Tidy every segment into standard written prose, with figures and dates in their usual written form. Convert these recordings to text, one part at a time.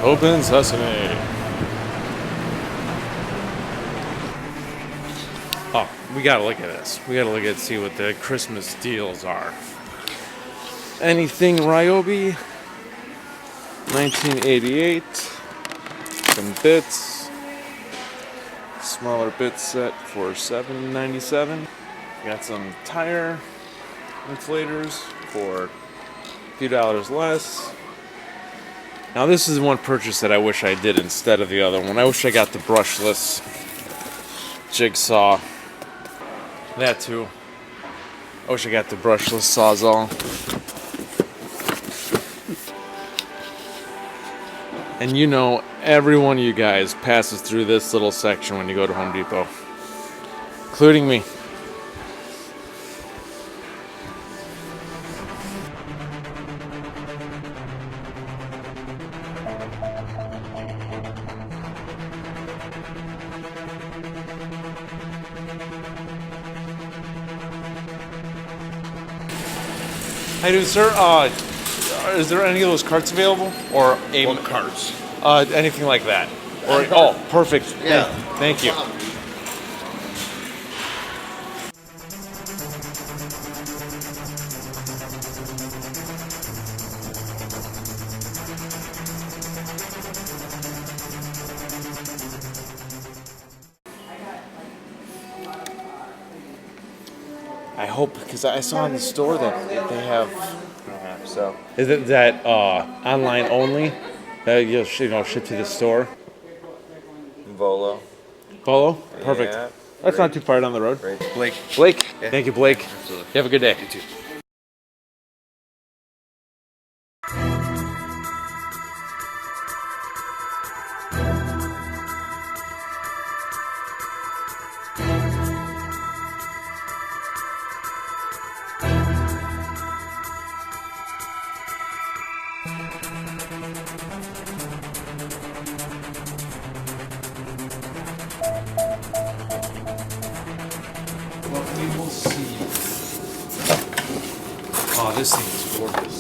Open sesame. Oh, we gotta look at this. We gotta look at see what the Christmas deals are. Anything Ryobi, 1988. Some bits. Smaller bit set for $7.97. Got some tire inflators for a few dollars less. Now this is one purchase that I wish I did instead of the other one. I wish I got the brushless jigsaw. That too. I wish I got the brushless Sawzall. And you know, every one of you guys passes through this little section when you go to Home Depot. Including me. How you doing, sir? Is there any of those carts available, or what carts? Anything like that? Or oh, perfect. Yeah. Thank you. I hope, because I saw in the store that they have. So is it that online only that you'll ship to the store? Volo. Polo? Perfect. Yeah, That's not too far down the road. Great. Blake. Blake. Yeah. Thank you, Blake. Absolutely. You have a good day. You too. What we will see. Oh, this thing is gorgeous.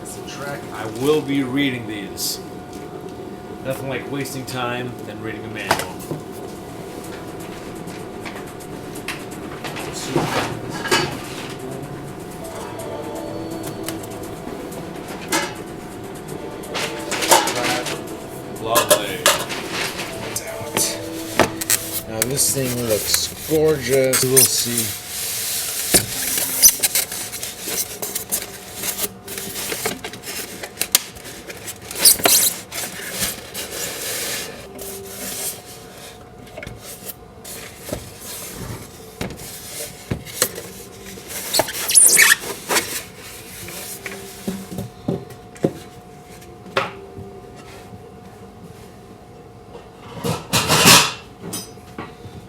It's a track. I will be reading these. Nothing like wasting time than reading a manual. Lovely. Now this thing looks gorgeous. We'll see.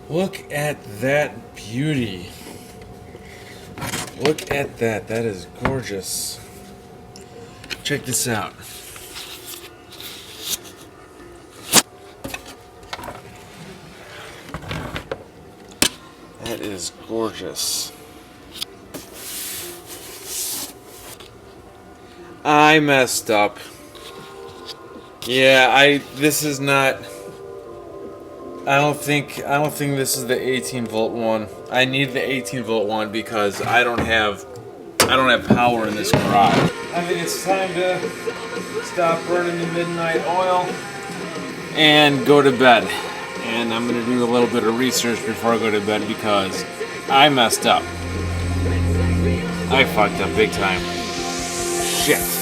Look at that beauty. Look at that. That is gorgeous. Check this out. That is gorgeous. I messed up. Yeah, this is not. I don't think this is the 18 volt one. I need the 18 volt one because I don't have power in this garage. I think it's time to stop burning the midnight oil and go to bed. And I'm gonna do a little bit of research before I go to bed because I messed up. I fucked up big time. Shit.